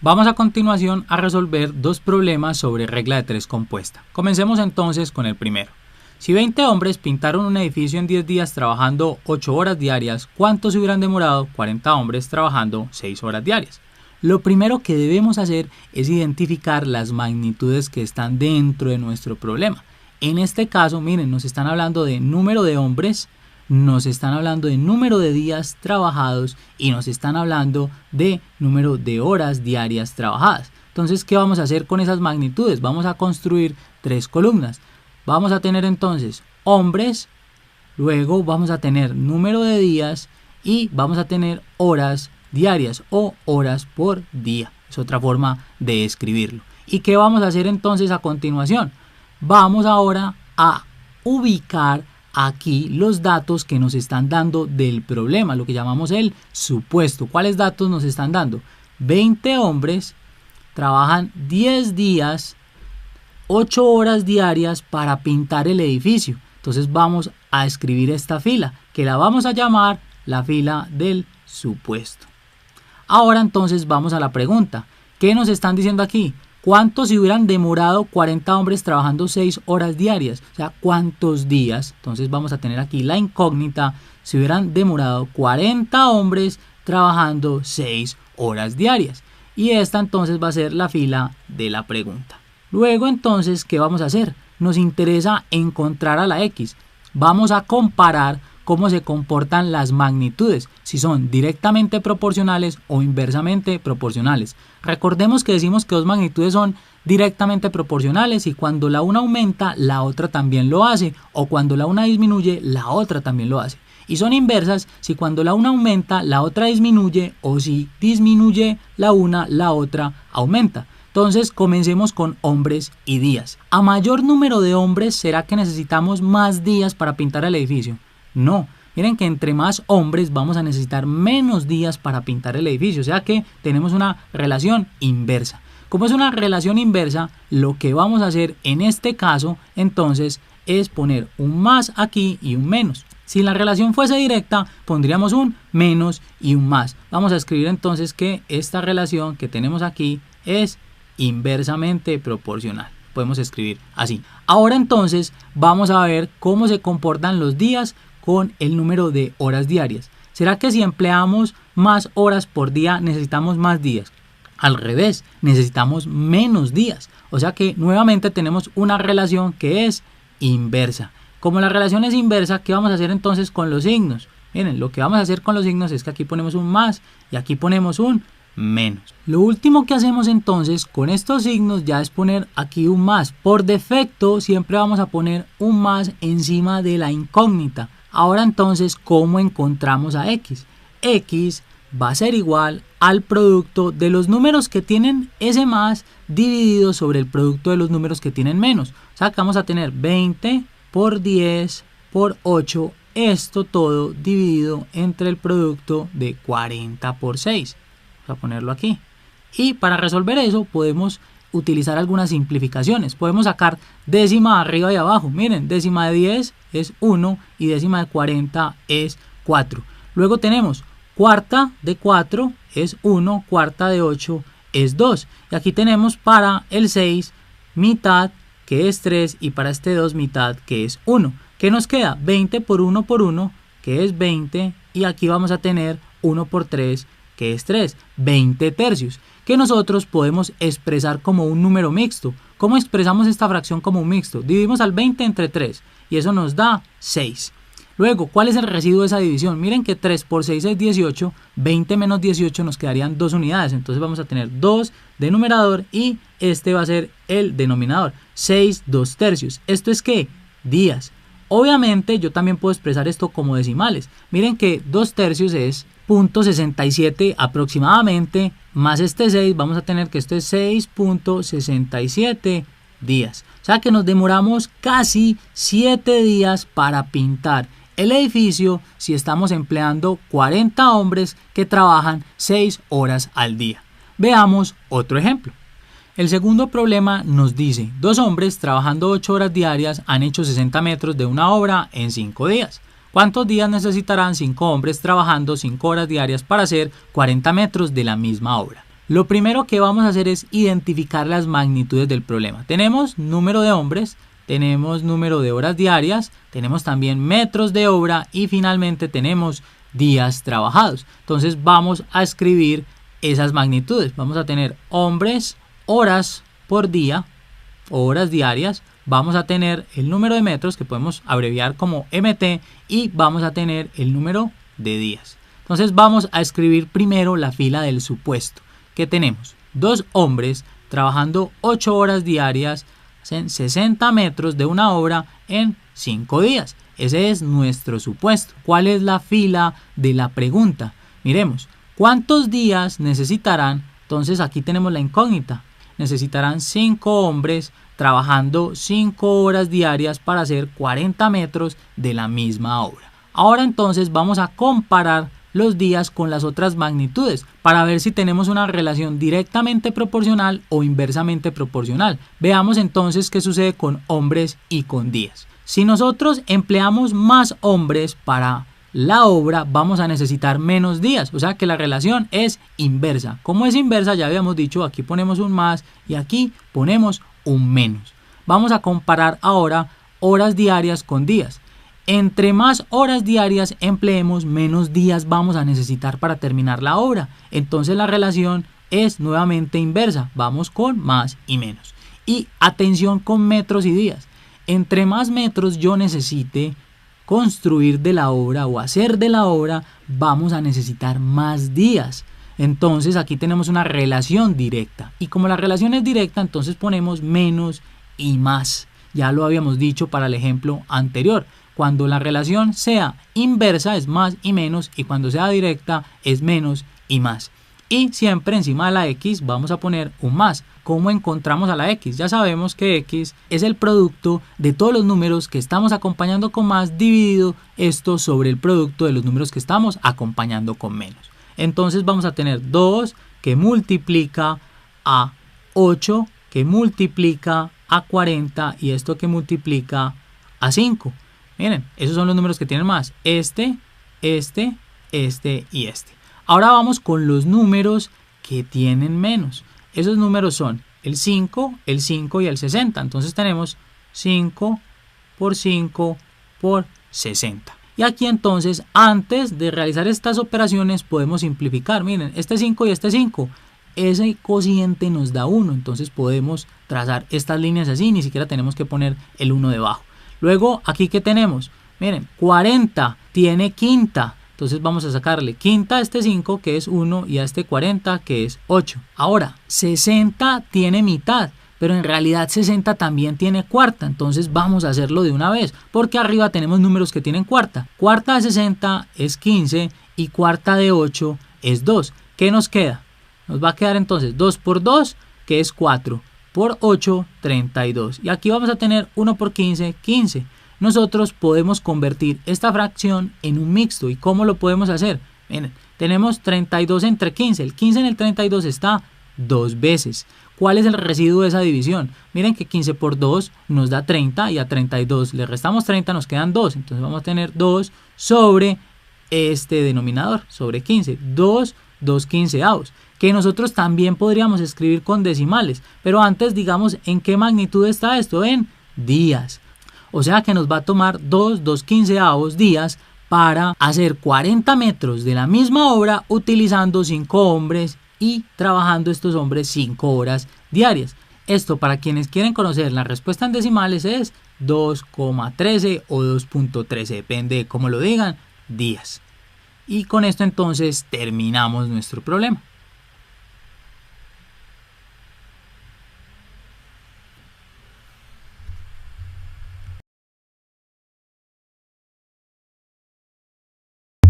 Vamos a continuación a resolver dos problemas sobre regla de 3 compuesta. Comencemos entonces con el primero. Si 20 hombres pintaron un edificio en 10 días trabajando 8 horas diarias, ¿cuánto se hubieran demorado 40 hombres trabajando 6 horas diarias? Lo primero que debemos hacer es identificar las magnitudes que están dentro de nuestro problema. En este caso, miren, nos están hablando de número de hombres, nos están hablando de número de días trabajados y nos están hablando de número de horas diarias trabajadas. Entonces, ¿qué vamos a hacer con esas magnitudes? Vamos a construir tres columnas. Vamos a tener entonces hombres, luego vamos a tener número de días y vamos a tener horas diarias o horas por día. Es otra forma de escribirlo. ¿Y qué vamos a hacer entonces a continuación? Vamos ahora a ubicar aquí los datos que nos están dando del problema, lo que llamamos el supuesto. ¿Cuáles datos nos están dando? 20 hombres trabajan 10 días, 8 horas diarias para pintar el edificio. Entonces vamos a escribir esta fila, que la vamos a llamar la fila del supuesto. Ahora entonces vamos a la pregunta. ¿Qué nos están diciendo aquí? ¿Cuántos se hubieran demorado 40 hombres trabajando 6 horas diarias? O sea, ¿cuántos días? Entonces vamos a tener aquí la incógnita. Se hubieran demorado 40 hombres trabajando 6 horas diarias. Y esta entonces va a ser la fila de la pregunta. Luego entonces, ¿qué vamos a hacer? Nos interesa encontrar a la X. Vamos a comparar cómo se comportan las magnitudes, si son directamente proporcionales o inversamente proporcionales. Recordemos que decimos que dos magnitudes son directamente proporcionales y cuando la una aumenta, la otra también lo hace, o cuando la una disminuye, la otra también lo hace. Y son inversas si cuando la una aumenta, la otra disminuye, o si disminuye la una, la otra aumenta. Entonces comencemos con hombres y días. A mayor número de hombres, ¿será que necesitamos más días para pintar el edificio? No, miren que entre más hombres vamos a necesitar menos días para pintar el edificio, o sea que tenemos una relación inversa. Como es una relación inversa, lo que vamos a hacer en este caso entonces es poner un más aquí y un menos. Si la relación fuese directa, pondríamos un menos y un más. Vamos a escribir entonces que esta relación que tenemos aquí es inversamente proporcional. Podemos escribir así. Ahora entonces vamos a ver cómo se comportan los días con el número de horas diarias. ¿Será que si empleamos más horas por día necesitamos más días? Al revés, necesitamos menos días. O sea que nuevamente tenemos una relación que es inversa. Como la relación es inversa, ¿qué vamos a hacer entonces con los signos? Miren, lo que vamos a hacer con los signos es que aquí ponemos un más y aquí ponemos un menos. Lo último que hacemos entonces con estos signos ya es poner aquí un más. Por defecto siempre vamos a poner un más encima de la incógnita. Ahora entonces, ¿cómo encontramos a X? X va a ser igual al producto de los números que tienen ese más dividido sobre el producto de los números que tienen menos. O sea que vamos a tener 20 por 10 por 8, esto todo dividido entre el producto de 40 por 6. Vamos a ponerlo aquí. Y para resolver eso podemos utilizar algunas simplificaciones. Podemos sacar décima arriba y abajo. Miren, décima de 10 es 1 y décima de 40 es 4. Luego tenemos cuarta de 4 es 1, cuarta de 8 es 2. Y aquí tenemos para el 6 mitad que es 3 y para este 2 mitad que es 1. ¿Qué nos queda? 20 por 1 por 1 que es 20 y aquí vamos a tener 1 por 3 que es 3, 20 tercios, que nosotros podemos expresar como un número mixto. ¿Cómo expresamos esta fracción como un mixto? Dividimos al 20 entre 3 y eso nos da 6. Luego, ¿cuál es el residuo de esa división? Miren que 3 por 6 es 18, 20 menos 18 nos quedarían 2 unidades, entonces vamos a tener 2 de numerador y este va a ser el denominador, 6, 2 tercios. ¿Esto es qué? Días. Obviamente yo también puedo expresar esto como decimales. Miren que 2 tercios es 0.67 aproximadamente, más este 6, vamos a tener que esto es 6.67 días. O sea que nos demoramos casi 7 días para pintar el edificio si estamos empleando 40 hombres que trabajan 6 horas al día. Veamos otro ejemplo. El segundo problema nos dice, 2 hombres trabajando 8 horas diarias han hecho 60 metros de una obra en 5 días. ¿Cuántos días necesitarán 5 hombres trabajando 5 horas diarias para hacer 40 metros de la misma obra? Lo primero que vamos a hacer es identificar las magnitudes del problema. Tenemos número de hombres, tenemos número de horas diarias, tenemos también metros de obra y finalmente tenemos días trabajados. Entonces vamos a escribir esas magnitudes. Vamos a tener hombres, horas por día, horas diarias. Vamos a tener el número de metros que podemos abreviar como MT y vamos a tener el número de días. Entonces vamos a escribir primero la fila del supuesto. ¿Qué tenemos? Dos hombres trabajando 8 horas diarias en 60 metros de una obra en 5 días. Ese es nuestro supuesto. ¿Cuál es la fila de la pregunta? Miremos, ¿cuántos días necesitarán? Entonces aquí tenemos la incógnita. Necesitarán 5 hombres trabajando 5 horas diarias para hacer 40 metros de la misma obra. Ahora entonces vamos a comparar los días con las otras magnitudes para ver si tenemos una relación directamente proporcional o inversamente proporcional. Veamos entonces qué sucede con hombres y con días. Si nosotros empleamos más hombres para la obra, vamos a necesitar menos días, o sea que la relación es inversa. Como es inversa, ya habíamos dicho, aquí ponemos un más y aquí ponemos un menos. Vamos a comparar ahora horas diarias con días. Entre más horas diarias empleemos, menos días vamos a necesitar para terminar la obra. Entonces la relación es nuevamente inversa. Vamos con más y menos. Y atención con metros y días. Entre más metros yo necesite construir de la obra o hacer de la obra, vamos a necesitar más días. Entonces aquí tenemos una relación directa. Y como la relación es directa, entonces ponemos menos y más. Ya lo habíamos dicho para el ejemplo anterior. Cuando la relación sea inversa es más y menos y cuando sea directa es menos y más. Y siempre encima de la X vamos a poner un más. ¿Cómo encontramos a la X? Ya sabemos que X es el producto de todos los números que estamos acompañando con más dividido esto sobre el producto de los números que estamos acompañando con menos. Entonces vamos a tener 2 que multiplica a 8 que multiplica a 40 y esto que multiplica a 5. Miren, esos son los números que tienen más. Este y este. Ahora vamos con los números que tienen menos. Esos números son el 5 y el 60. Entonces tenemos 5 por 5 por 60. Y aquí entonces, antes de realizar estas operaciones, podemos simplificar. Miren, este 5 y este 5. Ese cociente nos da 1. Entonces podemos trazar estas líneas así. Ni siquiera tenemos que poner el 1 debajo. Luego, aquí que tenemos, miren, 40 tiene quinta, entonces vamos a sacarle quinta a este 5 que es 1 y a este 40 que es 8. Ahora, 60 tiene mitad, pero en realidad 60 también tiene cuarta, entonces vamos a hacerlo de una vez, porque arriba tenemos números que tienen cuarta. Cuarta de 60 es 15 y cuarta de 8 es 2. ¿Qué nos queda? Nos va a quedar entonces 2 por 2, que es 4. Por 8, 32. Y aquí vamos a tener 1 por 15, 15. Nosotros podemos convertir esta fracción en un mixto. ¿Y cómo lo podemos hacer? Miren, tenemos 32 entre 15. El 15 en el 32 está 2 veces. ¿Cuál es el residuo de esa división? Miren que 15 por 2 nos da 30 y a 32 le restamos 30, nos quedan 2. Entonces vamos a tener 2 sobre este denominador, sobre 15. 2 quinceavos. Que nosotros también podríamos escribir con decimales, pero antes digamos en qué magnitud está esto, en días. O sea que nos va a tomar 2 quinceavos días para hacer 40 metros de la misma obra utilizando 5 hombres y trabajando estos hombres 5 horas diarias. Esto para quienes quieren conocer la respuesta en decimales es 2,13 o 2.13, depende de cómo lo digan, días. Y con esto entonces terminamos nuestro problema.